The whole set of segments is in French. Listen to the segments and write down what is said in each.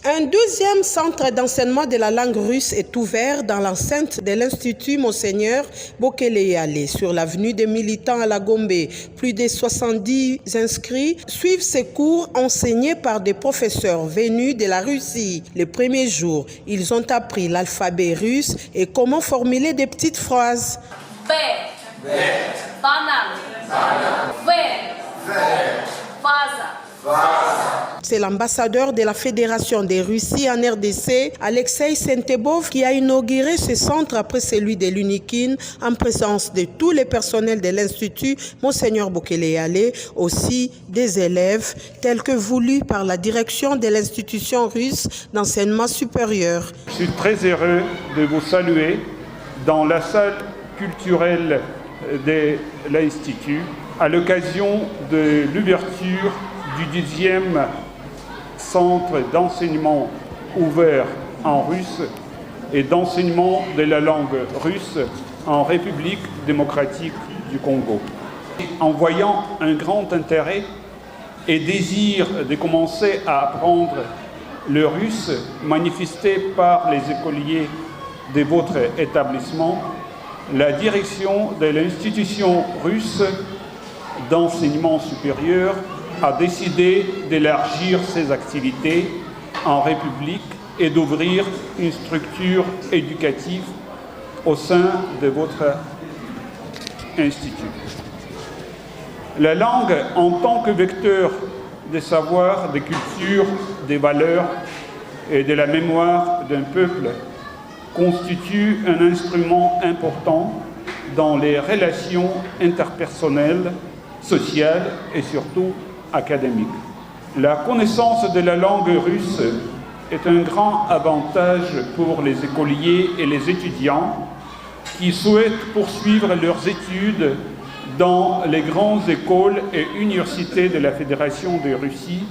Un deuxième centre d'enseignement de la langue russe est ouvert dans l'enceinte de l'Institut Monseigneur Bokeleyale sur l'avenue des Militants à la Gombe. Plus de 70 inscrits suivent ces cours enseignés par des professeurs venus de la Russie. Les premiers jours, ils ont appris l'alphabet russe et comment formuler des petites phrases. C'est l'ambassadeur de la Fédération des Russies en RDC, Alexei Sentebov, qui a inauguré ce centre après celui de l'UNIKIN en présence de tous les personnels de l'Institut Monseigneur Bokeleyale, aussi des élèves tels que voulus par la direction de l'institution russe d'enseignement supérieur. Je suis très heureux de vous saluer dans la salle culturelle de l'Institut à l'occasion de l'ouverture du 10e centre d'enseignement ouvert en russe et d'enseignement de la langue russe en République démocratique du Congo. En voyant un grand intérêt et désir de commencer à apprendre le russe manifesté par les écoliers de votre établissement, la direction de l'institution russe d'enseignement supérieur a décidé d'élargir ses activités en République et d'ouvrir une structure éducative au sein de votre institut. La langue, en tant que vecteur des savoirs, des cultures, des valeurs et de la mémoire d'un peuple, constitue un instrument important dans les relations interpersonnelles, sociales et surtout académique. La connaissance de la langue russe est un grand avantage pour les écoliers et les étudiants qui souhaitent poursuivre leurs études dans les grandes écoles et universités de la Fédération de Russie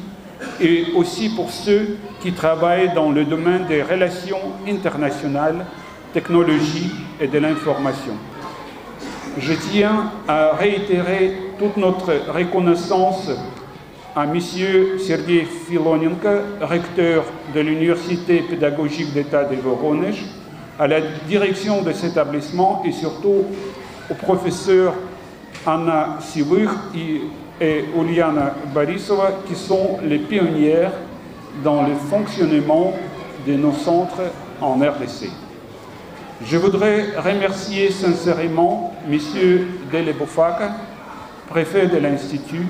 et aussi pour ceux qui travaillent dans le domaine des relations internationales, technologie et de l'information. Je tiens à réitérer toute notre reconnaissance à M. Sergei Filonenko, recteur de l'Université pédagogique d'État de Voronezh, à la direction de cet établissement et surtout aux professeurs Anna Sivych et Uliana Borisova, qui sont les pionnières dans le fonctionnement de nos centres en RDC. Je voudrais remercier sincèrement M. Delebofaka, préfet de l'Institut,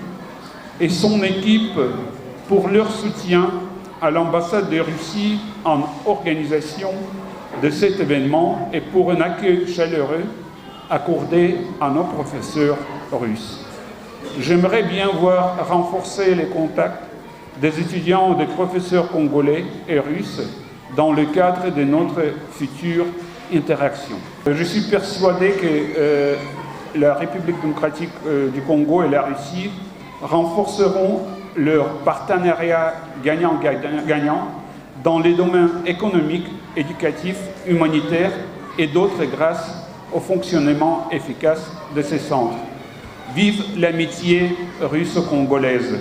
et son équipe pour leur soutien à l'ambassade de Russie en organisation de cet événement et pour un accueil chaleureux accordé à nos professeurs russes. J'aimerais bien voir renforcer les contacts des étudiants et des professeurs congolais et russes dans le cadre de notre future interaction. Je suis persuadé que la République démocratique du Congo et la Russie renforceront leur partenariat gagnant-gagnant dans les domaines économiques, éducatifs, humanitaires et d'autres grâce au fonctionnement efficace de ces centres. Vive l'amitié russo-congolaise!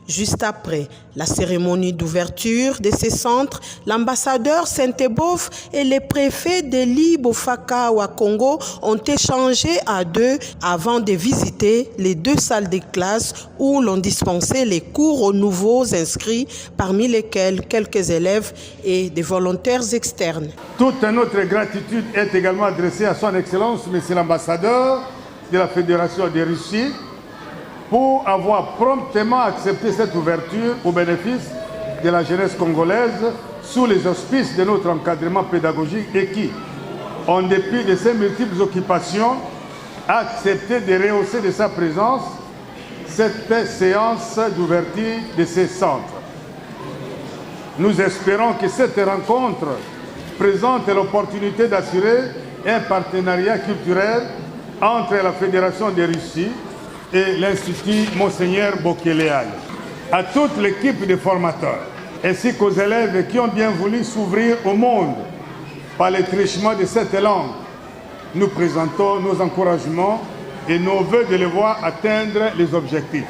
Juste après la cérémonie d'ouverture de ces centres, l'ambassadeur Sentebov et le préfet d'Eli Bofaka au Congo ont échangé à deux avant de visiter les deux salles de classe où l'on dispensait les cours aux nouveaux inscrits, parmi lesquels quelques élèves et des volontaires externes. Toute notre gratitude est également adressée à son Excellence, Monsieur l'ambassadeur de la Fédération de Russie, pour avoir promptement accepté cette ouverture au bénéfice de la jeunesse congolaise sous les auspices de notre encadrement pédagogique et qui, en dépit de ses multiples occupations, a accepté de rehausser de sa présence cette séance d'ouverture de ces centres. Nous espérons que cette rencontre présente l'opportunité d'assurer un partenariat culturel entre la Fédération de Russie et l'Institut Monseigneur Bokeleyale. À toute l'équipe de formateurs, ainsi qu'aux élèves qui ont bien voulu s'ouvrir au monde par le truchement de cette langue, nous présentons nos encouragements et nos vœux de les voir atteindre les objectifs.